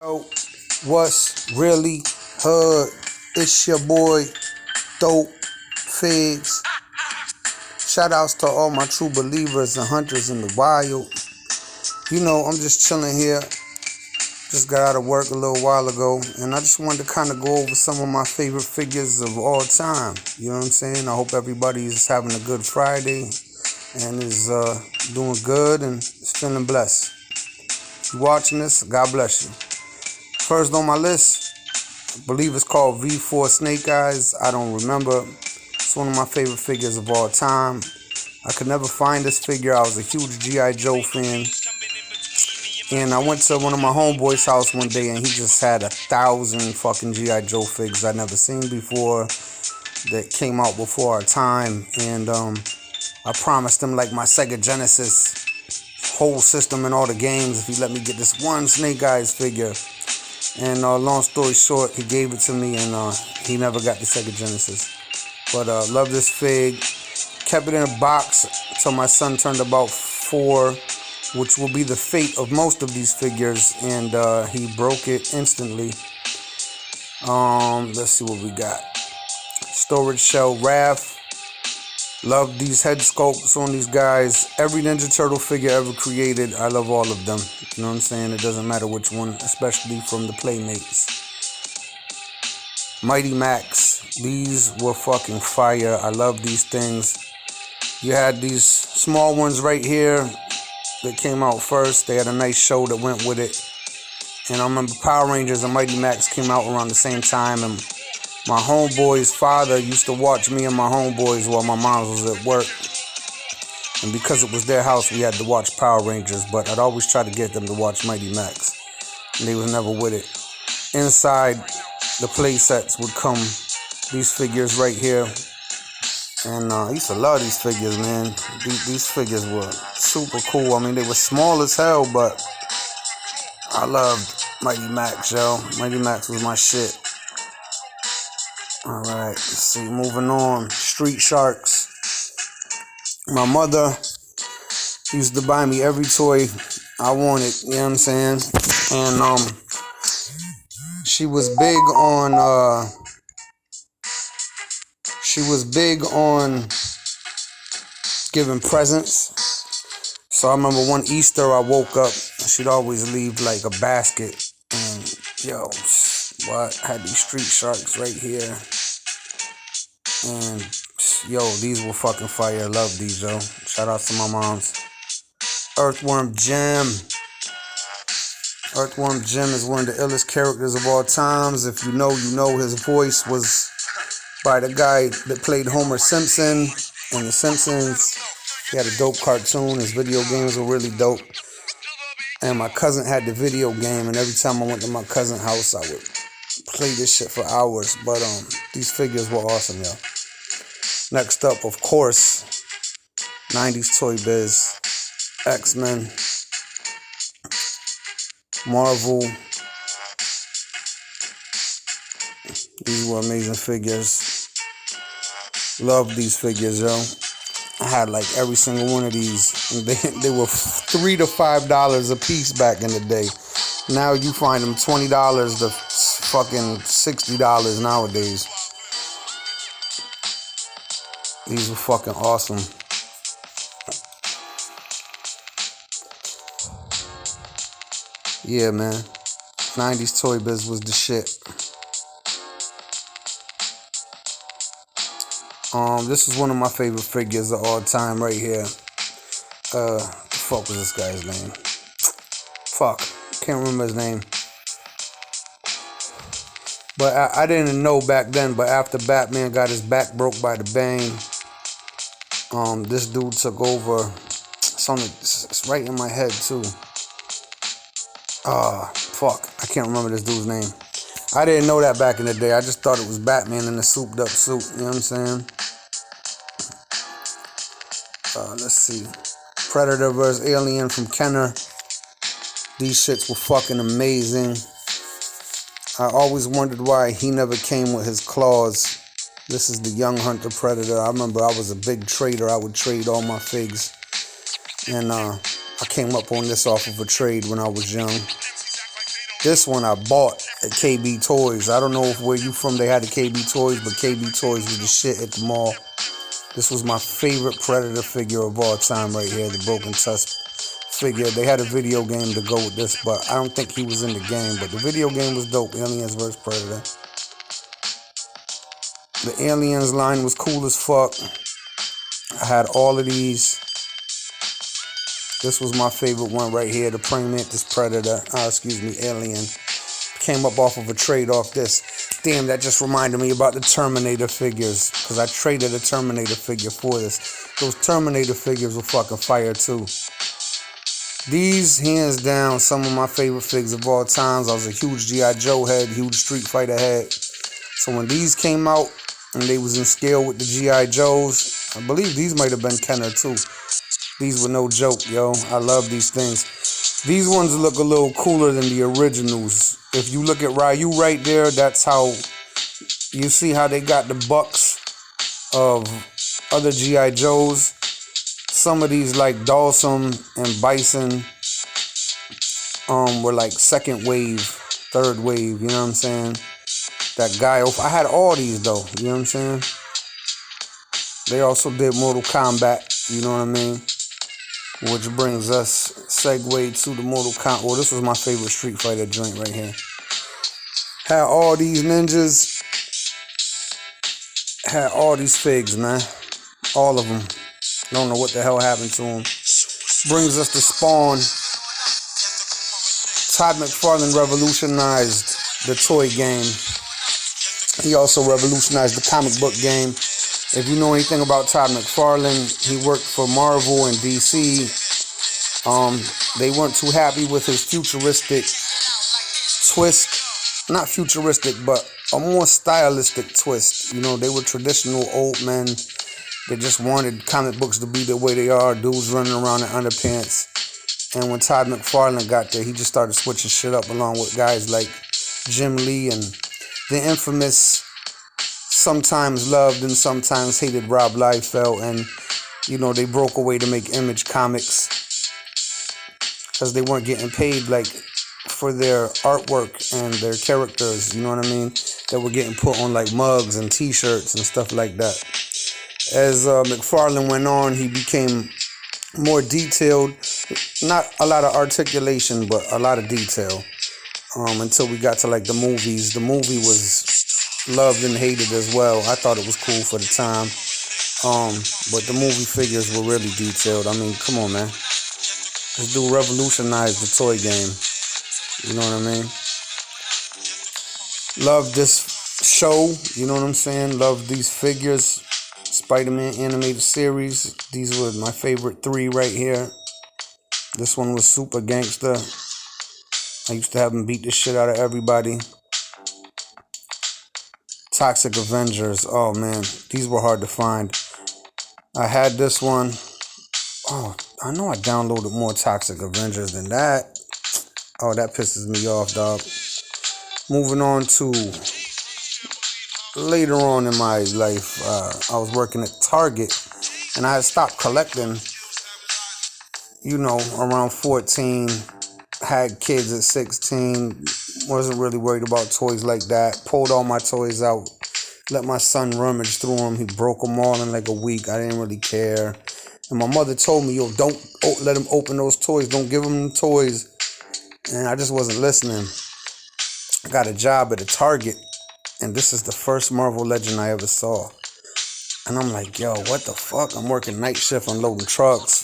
Yo, what's really hood? It's your boy, Dope Figs. Shout outs to all my true believers and hunters in the wild. You know, I'm just chilling here. Just got out of work a little while ago, and I just wanted to kind of go over some of my favorite figures of all time. You know what I'm saying? I hope everybody's having a good Friday and is doing good and is feeling blessed. If you're watching this, God bless you. First on my list, I believe it's called V4 Snake Eyes. I don't remember. It's one of my favorite figures of all time. I could never find this figure. I was a huge G.I. Joe fan. And I went to one of my homeboys' house one day and he just had 1,000 fucking G.I. Joe figs I'd never seen before that came out before our time. And I promised him like my Sega Genesis whole system and all the games if he let me get this one Snake Eyes figure. And long story short, he gave it to me and he never got the Sega Genesis. But love this fig. Kept it in a box until my son turned about 4, which will be the fate of most of these figures. And he broke it instantly. Let's see what we got. Storage Shell Raph. Love these head sculpts on these guys. Every Ninja Turtle figure ever created, I love all of them. You know what I'm saying? It doesn't matter which one, especially from the Playmates. Mighty Max. These were fucking fire. I love these things. You had these small ones right here that came out first. They had a nice show that went with it. And I remember Power Rangers and Mighty Max came out around the same time. And my homeboy's father used to watch me and my homeboys while my mom was at work. And because it was their house, we had to watch Power Rangers. But I'd always try to get them to watch Mighty Max. And they was never with it. Inside the play sets would come these figures right here. And I used to love these figures, man. These figures were super cool. I mean, they were small as hell, but I loved Mighty Max, yo. Mighty Max was my shit. Alright, let's see, moving on. Street Sharks. My mother used to buy me every toy I wanted, you know what I'm saying? And she was big on giving presents. So I remember one Easter I woke up and she'd always leave like a basket. And yo, what? I had these Street Sharks right here. And yo, these were fucking fire. I love these, yo. Shout out to my moms. Earthworm Jim. Earthworm Jim is one of the illest characters of all times. If you know, you know. His voice was by the guy that played Homer Simpson in The Simpsons. He had a dope cartoon. His video games were really dope. And my cousin had the video game, and every time I went to my cousin's house, I would play this shit for hours. But these figures were awesome, yo. Next up, of course, 90s Toy Biz, X-Men, Marvel. These were amazing figures. Love these figures, yo. I had like every single one of these. They were $3 to $5 a piece back in the day. Now you find them $20 to fucking $60 nowadays. These were fucking awesome. Yeah, man. 90s Toy Biz was the shit. This is one of my favorite figures of all time right here. The fuck was this guy's name? Fuck. Can't remember his name. But I didn't know back then, but after Batman got his back broke by the Bane, this dude took over. It's right in my head too. Fuck. I can't remember this dude's name. I didn't know that back in the day. I just thought it was Batman in a souped up suit. You know what I'm saying? Let's see. Predator vs. Alien from Kenner. These shits were fucking amazing. I always wondered why he never came with his claws. This is the Young Hunter Predator. I remember I was a big trader. I would trade all my figs. And I came up on this off of a trade when I was young. This one I bought at KB Toys. I don't know if where you from they had the KB Toys, but KB Toys was the shit at the mall. This was my favorite Predator figure of all time right here, the Broken Tusk figure. They had a video game to go with this, but I don't think he was in the game. But the video game was dope, Aliens vs. Predator. The Aliens line was cool as fuck. I had all of these. This was my favorite one right here, the praying mantis Predator, Alien. Came up off of a trade off this. Damn, that just reminded me about the Terminator figures, because I traded a Terminator figure for this. Those Terminator figures were fucking fire too. These, hands down, some of my favorite figures of all times. I was a huge G.I. Joe head, huge Street Fighter head. So when these came out, and they was in scale with the G.I. Joes, I believe these might have been Kenner too. These were no joke, yo. I love these things. These ones look a little cooler than the originals. If you look at Ryu right there, that's how you see how they got the bucks of other G.I. Joes. Some of these like Dawson and Bison were like second wave, third wave, you know what I'm saying? That guy, I had all these though, you know what I'm saying? They also did Mortal Kombat, you know what I mean? Which brings us, segue to the Mortal Kombat. Well, this was my favorite Street Fighter joint right here. Had all these ninjas. Had all these figs, man. All of them. Don't know what the hell happened to them. Brings us to Spawn. Todd McFarlane revolutionized the toy game. He also revolutionized the comic book game. If you know anything about Todd McFarlane, he worked for Marvel and DC. They weren't too happy with his futuristic twist. Not futuristic, but a more stylistic twist. You know, they were traditional old men. They just wanted comic books to be the way they are. Dudes running around in underpants. And when Todd McFarlane got there, he just started switching shit up along with guys like Jim Lee and the infamous, sometimes loved and sometimes hated Rob Liefeld. And, you know, they broke away to make Image Comics because they weren't getting paid like for their artwork and their characters, you know what I mean? That were getting put on like mugs and t-shirts and stuff like that. As McFarlane went on, he became more detailed. Not a lot of articulation, but a lot of detail. Until we got to like the movies. The movie was loved and hated as well. I thought it was cool for the time. But the movie figures were really detailed. I mean, come on, man. This dude revolutionized the toy game. You know what I mean? Love this show. You know what I'm saying? Love these figures. Spider-Man animated series. These were my favorite 3 right here. This one was super gangster. I used to have him beat the shit out of everybody. Toxic Avengers. Oh man, these were hard to find. I had this one. Oh, I know I downloaded more Toxic Avengers than that. Oh, that pisses me off, dog. Moving on to later on in my life, I was working at Target, and I had stopped collecting, you know, around 14, had kids at 16, wasn't really worried about toys like that, pulled all my toys out, let my son rummage through them, he broke them all in like a week, I didn't really care, and my mother told me, yo, don't let him open those toys, don't give him the toys, and I just wasn't listening. I got a job at a Target, and this is the first Marvel Legend I ever saw. And I'm like, yo, what the fuck? I'm working night shift, unloading trucks,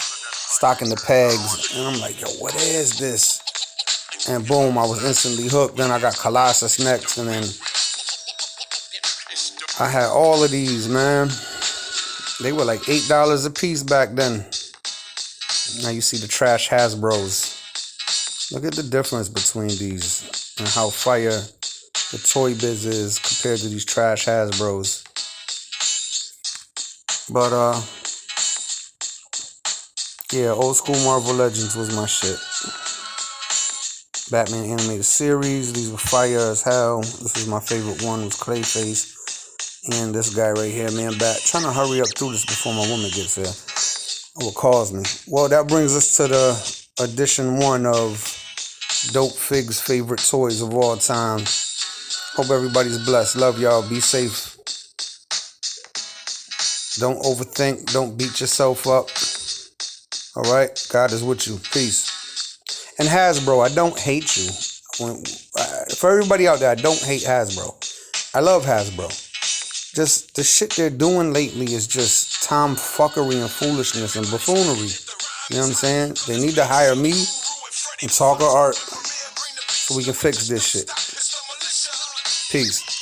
stocking the pegs. And I'm like, yo, what is this? And boom, I was instantly hooked. Then I got Colossus next. And then I had all of these, man. They were like $8 a piece back then. Now you see the trash Hasbros. Look at the difference between these and how fire the toy biz is compared to these trash Hasbros. But yeah, old school Marvel Legends was my shit. Batman animated series, these were fire as hell. This was my favorite one, was Clayface. And this guy right here, Man Bat. Trying to hurry up through this before my woman gets here. What calls me. Well, that brings us to the edition 1 of Dope Fig's favorite toys of all time. Hope everybody's blessed. Love y'all. Be safe. Don't overthink. Don't beat yourself up. All right? God is with you. Peace. And Hasbro, I don't hate you. For everybody out there, I don't hate Hasbro. I love Hasbro. Just the shit they're doing lately is just tomfuckery and foolishness and buffoonery. You know what I'm saying? They need to hire me and talk art so we can fix this shit. Peace.